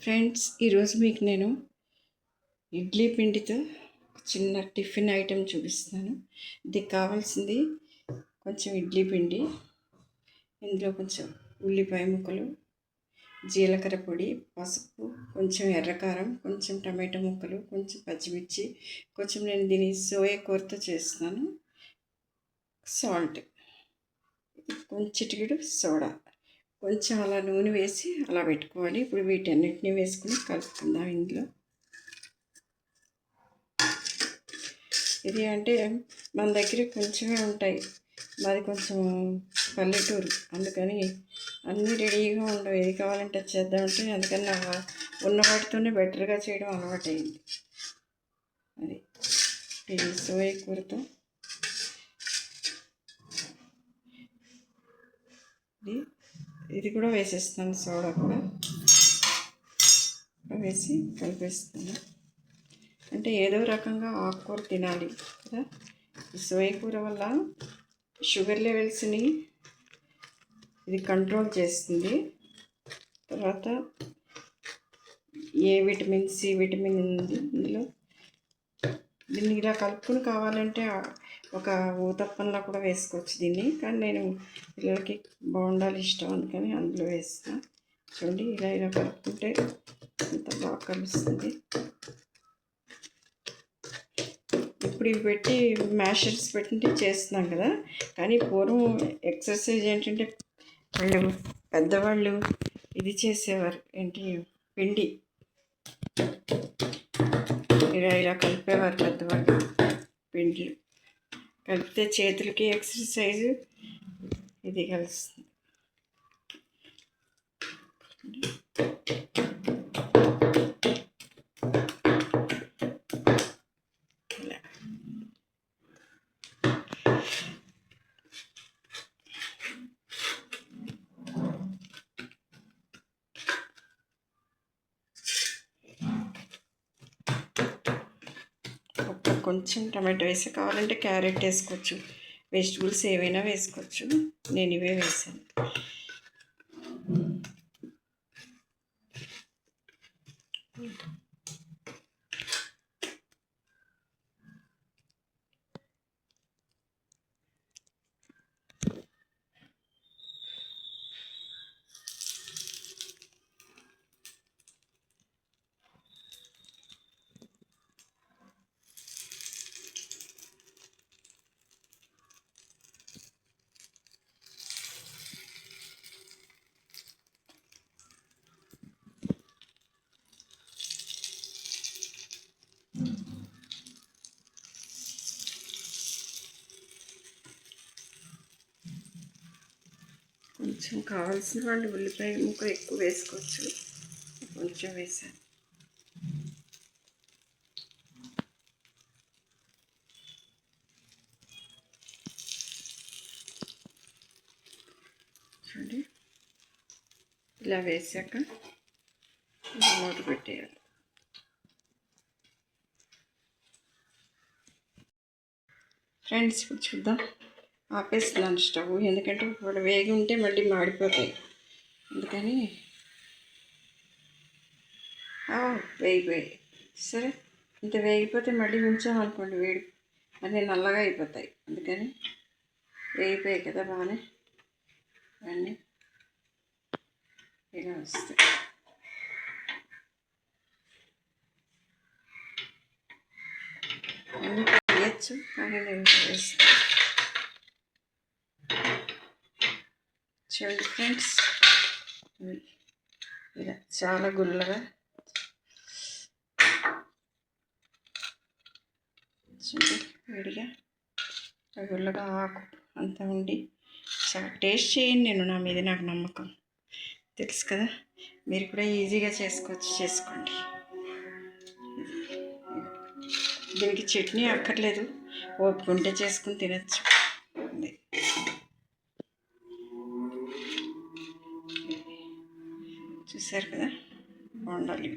Friends, ఈరోజు మీకు నేను ఇడ్లీ పిండితో చిన్న టిఫిన్ ఐటెం చూపిస్తాను. దీనికి కావాల్సింది కొంచెం ఇడ్లీ పిండి, ఇందులో కొంచెం ఉల్లిపాయ ముక్కలు, జీలకర్ర పొడి, పసుపు, కొంచెం ఎర్రకారం, కొంచెం టమాటో ముక్కలు, కొంచెం పచ్చిమిర్చి, కొంచెం నేను దీన్ని సోయా కూరతో చేస్తున్నాను, సాల్ట్, కొంచెం చిటికెడు సోడా, కొంచెం అలా నూనె వేసి అలా పెట్టుకోవాలి. ఇప్పుడు వీటన్నిటిని వేసుకుని కలుపుకుందాం. ఇందులో ఇది అంటే మన దగ్గర కొంచెమే ఉంటాయి, మాది కొంచెం పల్లెటూరు, అందుకని అన్నీ రెడీగా ఉండవు, ఏది కావాలంటే చేద్దామంటే అందుకని నాకు ఉన్న వాటితోనే బెటర్గా చేయడం అలవాటైంది. అది ఇది సోయా కూరతో ఇది కూడా వేసేస్తున్నాను, సోడా కూడా వేసి కలిపేస్తున్నాను. అంటే ఏదో రకంగా ఆకుకూర తినాలి కదా. ఈ సోయా కూర వల్ల షుగర్ లెవెల్స్ని ఇది కంట్రోల్ చేస్తుంది. తర్వాత ఏ విటమిన్, సి విటమిన్ ఉంది ఇందులో. దీన్ని ఇలా కలుపుకొని కావాలంటే ఒక ఊతప్పంలా కూడా వేసుకోవచ్చు దీన్ని, కానీ నేను పిల్లలకి బాగుండాలి ఇష్టం, అందుకని అందులో వేస్తాను. చూడండి, ఇలా ఇలా కలుపుకుంటే అంత బాగా కలుస్తుంది. ఇప్పుడు ఇవి పెట్టి మ్యాషర్స్ పెట్టి చేస్తున్నాం కదా, కానీ పూర్వం ఎక్సర్సైజ్ ఏంటంటే వాళ్ళు పెద్దవాళ్ళు ఇది చేసేవారు, ఏంటి పిండి ఇలా ఇలా కలిపేవారు పెద్దవాళ్ళు. పిండి కలిపితే చేతులకి ఎక్సర్సైజు ఇది కలుస్తుంది. కొంచెం టమాటో వేసి, కావాలంటే క్యారెట్ వేసుకోవచ్చు, వెజిటబుల్స్ ఏవైనా వేసుకోవచ్చు. నేను ఇవే వేసాను. కొంచెం కావాల్సిన వాళ్ళు ఉల్లిపాయ ముక్క ఎక్కువ వేసుకోవచ్చు, కొంచెం వేసాను. చూడండి, ఇలా వేసాక మూత పెట్టేయాలి. ఫ్రెండ్స్, ఇప్పుడు చూద్దాం. ఆపేస్తున్నాను స్టవ్, ఎందుకంటే ఇప్పుడు వేగి ఉంటే మళ్ళీ మాడిపోతాయి, అందుకని. వేగిపోయాయి. సరే, ఇంత వేగిపోతే మళ్ళీ ఉంచామనుకోండి వేడి అన్నీ నల్లగా అయిపోతాయి, అందుకని వేగిపోయాయి కదా బాగానే. అన్నీ ఇలా వస్తాయి. అన్నీ వేయచ్చు, కానీ నేను వేస్తాను. చూడండి ఫ్రెండ్స్, ఇలా చాలా గుల్లగా చూడండి, వేడిగా గుల్లగా ఆకు అంతా ఉండి చాలా టేస్ట్ చేయండి. నా మీద నాకు నమ్మకం, తెలుసు కదా. మీరు కూడా ఈజీగా చేసుకోండి. దీనికి చట్నీ అక్కర్లేదు, ఓపుకుంటే చేసుకుని తినచ్చు. చూసారు కదా, బాగుండాలి.